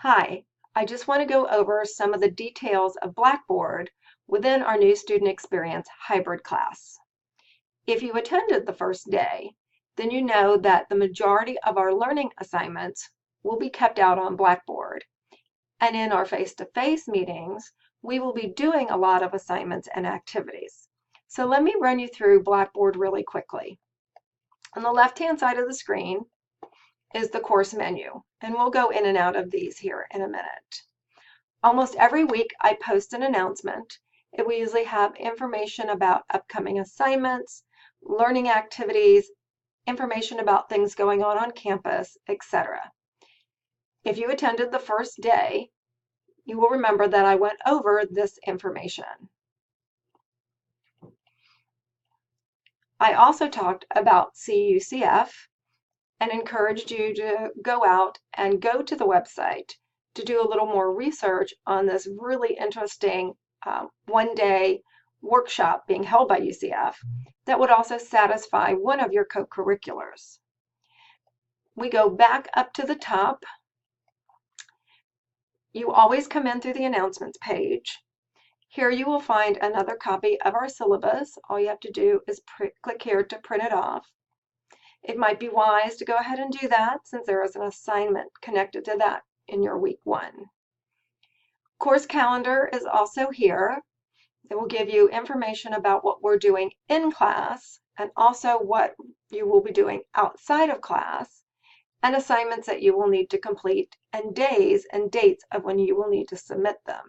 Hi, I just want to go over some of the details of Blackboard within our new student experience hybrid class. If you attended the first day, then you know that the majority of our learning assignments will be kept out on Blackboard. And in our face-to-face meetings, we will be doing a lot of assignments and activities. So let me run you through Blackboard really quickly. On the left-hand side of the screen is the course menu, and we'll go in and out of these here in a minute. Almost every week I post an announcement. We usually have information about upcoming assignments, learning activities, information about things going on campus, etc. If you attended the first day, you will remember that I went over this information. I also talked about CUCF and encouraged you to go out and go to the website to do a little more research on this really interesting one-day workshop being held by UCF that would also satisfy one of your co-curriculars. We go back up to the top. You always come in through the announcements page. Here you will find another copy of our syllabus. All you have to do is click here to print it off. It might be wise to go ahead and do that since there is an assignment connected to that in your week one. Course calendar is also here. It will give you information about what we're doing in class and also what you will be doing outside of class and assignments that you will need to complete and days and dates of when you will need to submit them.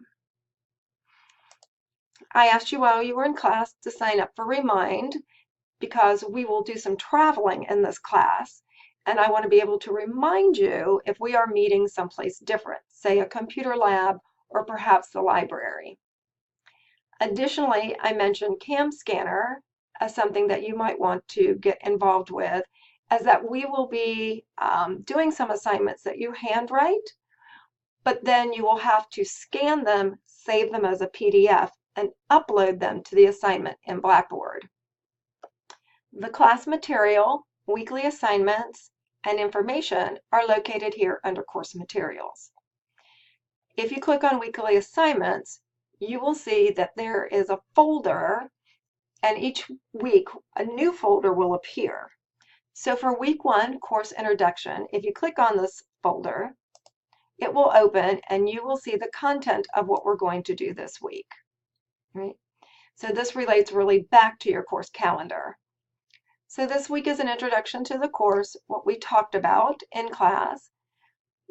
I asked you while you were in class to sign up for Remind because we will do some traveling in this class, and I want to be able to remind you if we are meeting someplace different, say a computer lab or perhaps the library. Additionally, I mentioned Cam Scanner as something that you might want to get involved with, as that we will be doing some assignments that you handwrite, but then you will have to scan them, save them as a PDF, and upload them to the assignment in Blackboard. The class material, weekly assignments, and information are located here under course materials. If you click on weekly assignments, you will see that there is a folder, and each week a new folder will appear. So for week one, course introduction, if you click on this folder, it will open and you will see the content of what we're going to do this week. Right? So this relates really back to your course calendar. So this week is an introduction to the course, what we talked about in class,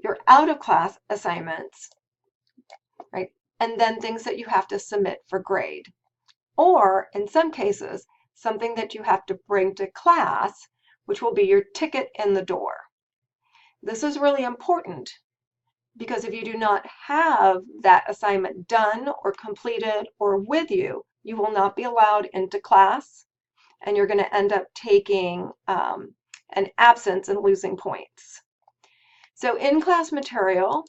your out-of-class assignments, right? And then things that you have to submit for grade. Or, in some cases, something that you have to bring to class, which will be your ticket in the door. This is really important because if you do not have that assignment done or completed or with you, you will not be allowed into class, and you're going to end up taking an absence and losing points. So in-class material,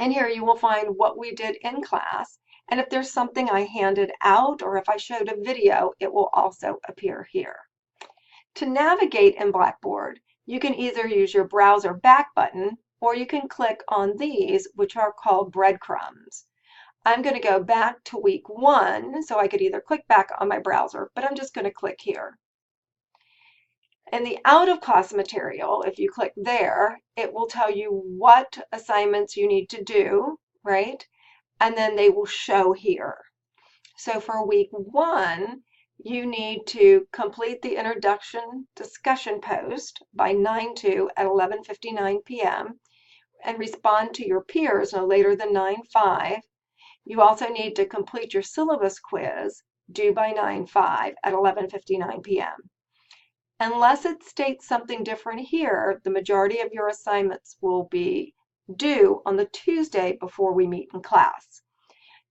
and here you will find what we did in class, and if there's something I handed out or if I showed a video, it will also appear here. To navigate in Blackboard, you can either use your browser back button or you can click on these, which are called breadcrumbs. I'm going to go back to week one, so I could either click back on my browser, but I'm just going to click here. In the out-of-class material, if you click there, it will tell you what assignments you need to do, right? And then they will show here. So for week one, you need to complete the introduction discussion post by 9/2 at 11:59 p.m. and respond to your peers no later than 9/5. You also need to complete your syllabus quiz due by 9/5 at 11:59 p.m. Unless it states something different here, the majority of your assignments will be due on the Tuesday before we meet in class.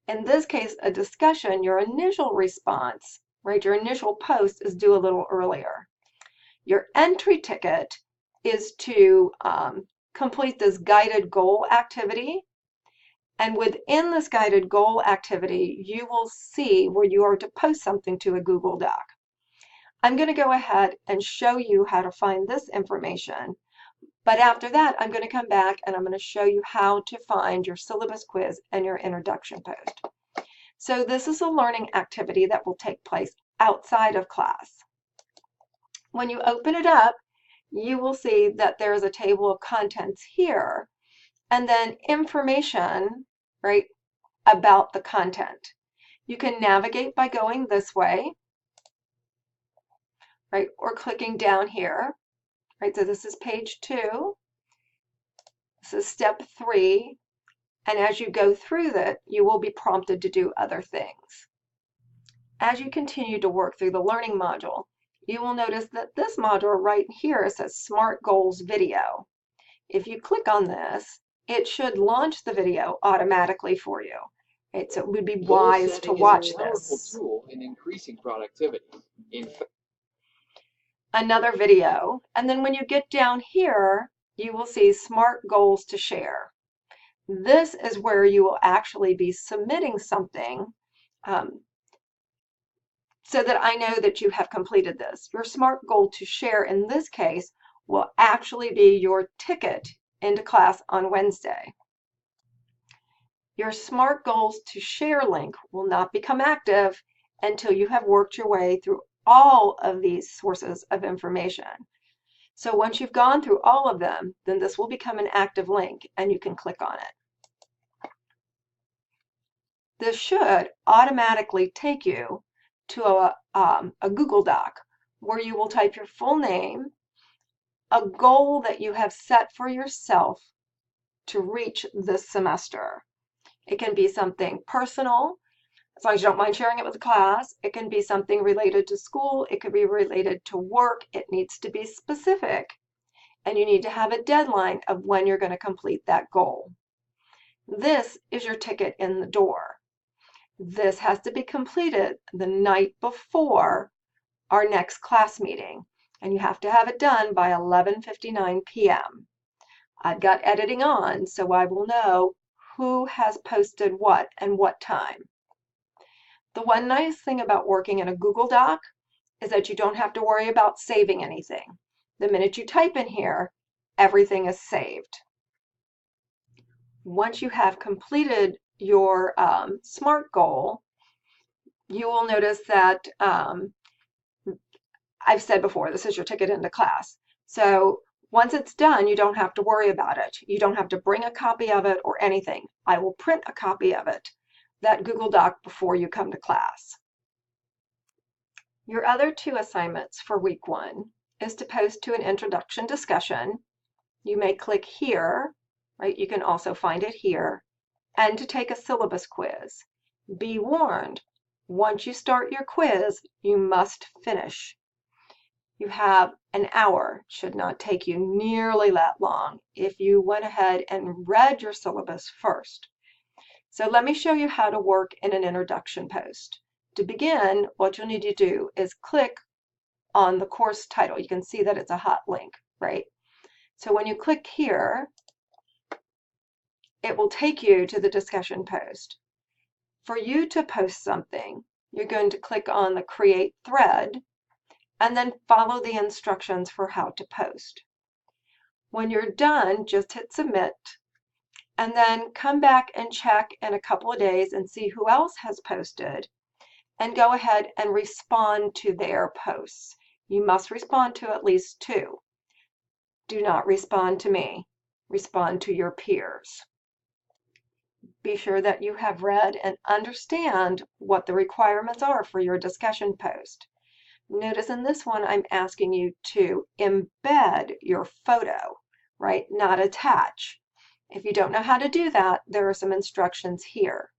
In this case, a discussion, your initial response, right, your initial post is due a little earlier. Your entry ticket is to complete this guided goal activity. And within this guided goal activity, you will see where you are to post something to a Google Doc. I'm going to go ahead and show you how to find this information, But after that, I'm going to come back and I'm going to show you how to find your syllabus quiz and your introduction post. So this is a learning activity that will take place outside of class. When you open it up, you will see that there is a table of contents here, and then information, right, about the content. You can navigate by going this way, right, or clicking down here, right? So this is page 2. This is step 3. And as you go through that, you will be prompted to do other things. As you continue to work through the learning module, you will notice that this module right here says Smart Goals Video. If you click on this, it should launch the video automatically for you. Right? So it would be wise to watch this. Goal setting is a powerful tool in increasing productivity. Another video, and then when you get down here, you will see Smart Goals to Share. This is where you will actually be submitting something so that I know that you have completed this. Your SMART goal to share in this case will actually be your ticket into class on Wednesday. Your SMART goals to share link will not become active until you have worked your way through all of these sources of information. So once you've gone through all of them, then this will become an active link and you can click on it. This should automatically take you to a Google Doc where you will type your full name, a goal that you have set for yourself to reach this semester. It can be something personal, as long as you don't mind sharing it with the class. It can be something related to school. It could be related to work. It needs to be specific. And you need to have a deadline of when you're going to complete that goal. This is your ticket in the door. This has to be completed the night before our next class meeting, and you have to have it done by 11:59 p.m. I've got editing on, so I will know who has posted what and what time. The one nice thing about working in a Google Doc is that you don't have to worry about saving anything. The minute you type in here, everything is saved. Once you have completed your SMART goal, you will notice that I've said before, this is your ticket into class. So once it's done, you don't have to worry about it. You don't have to bring a copy of it or anything. I will print a copy of it, that Google Doc, before you come to class. Your other 2 assignments for week 1 is to post to an introduction discussion. You may click here, right? You can also find it here, and to take a syllabus quiz. Be warned, once you start your quiz, you must finish. You have an hour, should not take you nearly that long if you went ahead and read your syllabus first. So let me show you how to work in an introduction post. To begin, what you'll need to do is click on the course title. You can see that it's a hot link, right? So when you click here, it will take you to the discussion post. For you to post something, you're going to click on the Create Thread and then follow the instructions for how to post. When you're done, just hit Submit and then come back and check in a couple of days and see who else has posted and go ahead and respond to their posts. You must respond to at least 2. Do not respond to me. Respond to your peers. Be sure that you have read and understand what the requirements are for your discussion post. Notice in this one, I'm asking you to embed your photo, right? Not attach. If you don't know how to do that, there are some instructions here.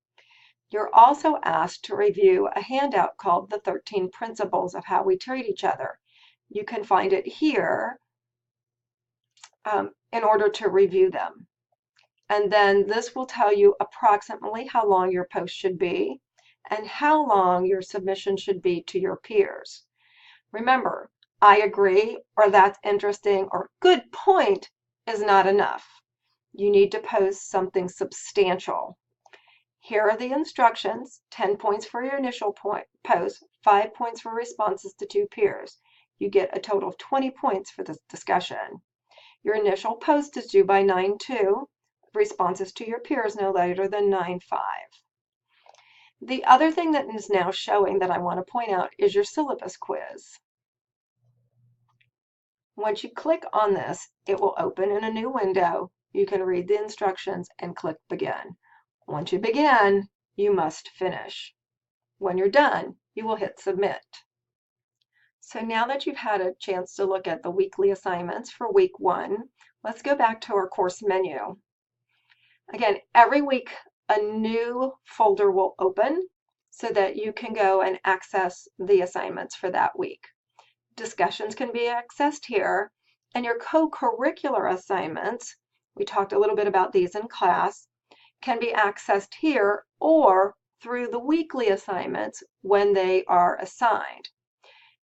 You're also asked to review a handout called The 13 Principles of How We Treat Each Other. You can find it here in order to review them. And then this will tell you approximately how long your post should be and how long your submission should be to your peers. Remember, I agree, or that's interesting, or good point is not enough. You need to post something substantial. Here are the instructions: 10 points for your initial post, 5 points for responses to 2 peers. You get a total of 20 points for this discussion. Your initial post is due by 9/2. Responses to your peers no later than 9/5. The other thing that is now showing that I want to point out is your syllabus quiz. Once you click on this, it will open in a new window. You can read the instructions and click Begin. Once you begin, you must finish. When you're done, you will hit Submit. So now that you've had a chance to look at the weekly assignments for week 1, let's go back to our course menu. Again, every week a new folder will open so that you can go and access the assignments for that week. Discussions can be accessed here, and your co-curricular assignments, we talked a little bit about these in class, can be accessed here or through the weekly assignments when they are assigned.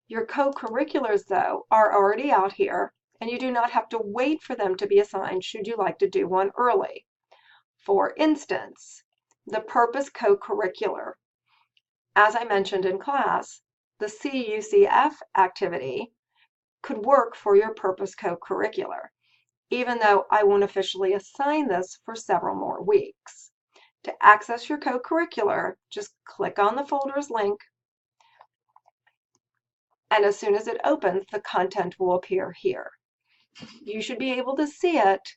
Your co-curriculars, though, are already out here, and you do not have to wait for them to be assigned should you like to do one early. For instance, the Purpose Co-curricular. As I mentioned in class, the CUCF activity could work for your Purpose Co-curricular, even though I won't officially assign this for several more weeks. To access your co-curricular, just click on the folder's link, and as soon as it opens, the content will appear here. You should be able to see it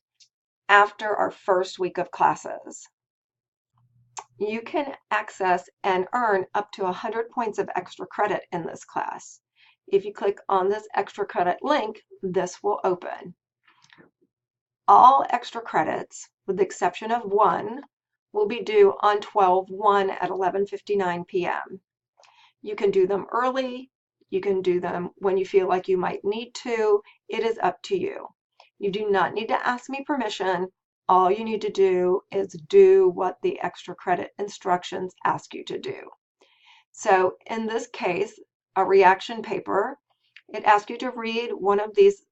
after our first week of classes. You can access and earn up to 100 points of extra credit in this class. If you click on this extra credit link, this will open. All extra credits, with the exception of one, will be due on 12/1 at 11:59 p.m. You can do them early. You can do them when you feel like you might need to. It is up to you. You do not need to ask me permission. All you need to do is do what the extra credit instructions ask you to do. So in this case, a reaction paper, it asks you to read one of these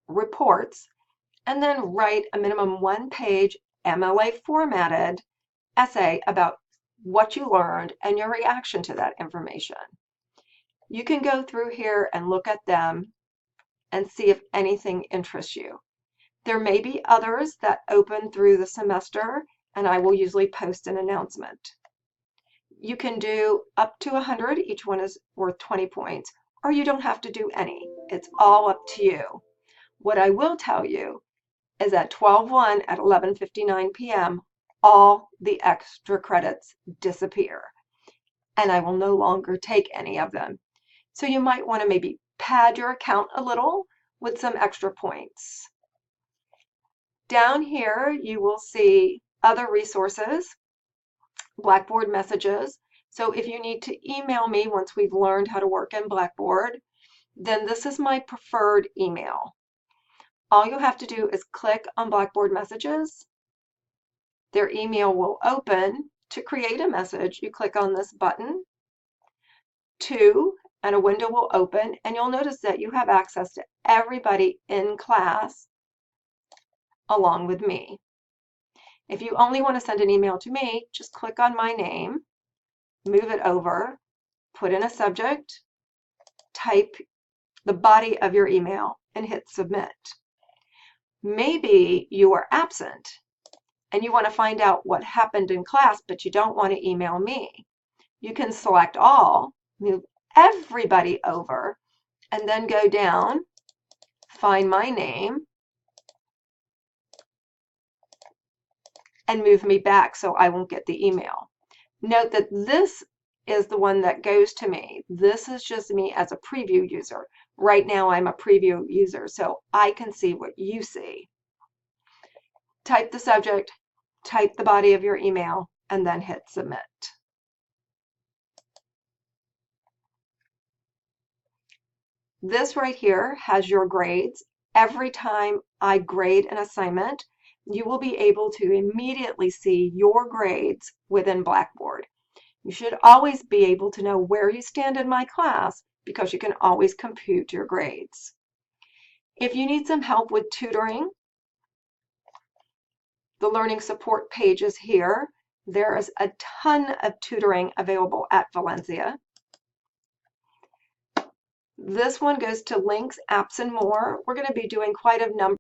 reports and then write a minimum 1-page MLA formatted essay about what you learned and your reaction to that information. You can go through here and look at them and see if anything interests you. There may be others that open through the semester, and I will usually post an announcement. You can do up to 100, each one is worth 20 points, or you don't have to do any. It's all up to you. What I will tell you is at 12/1 at 11:59 p.m., all the extra credits disappear, and I will no longer take any of them. So you might want to maybe pad your account a little with some extra points. Down here, you will see other resources, Blackboard messages. So if you need to email me once we've learned how to work in Blackboard, then this is my preferred email. All you have to do is click on Blackboard messages. Their email will open. To create a message, you click on this button, and a window will open, and you'll notice that you have access to everybody in class along with me. If you only want to send an email to me, just click on my name, move it over, put in a subject, type the body of your email, and hit submit. Maybe you are absent and you want to find out what happened in class, but you don't want to email me. You can select all, move everybody over, and then go down, find my name, and move me back so I won't get the email. Note that this is the one that goes to me. This is just me as a preview user. Right now I'm a preview user, so I can see what you see. Type the subject, type the body of your email, and then hit submit. This right here has your grades. Every time I grade an assignment, you will be able to immediately see your grades within Blackboard. You should always be able to know where you stand in my class because you can always compute your grades. If you need some help with tutoring, the learning support page is here. There is a ton of tutoring available at Valencia. This one goes to links, apps, and more. We're going to be doing quite a number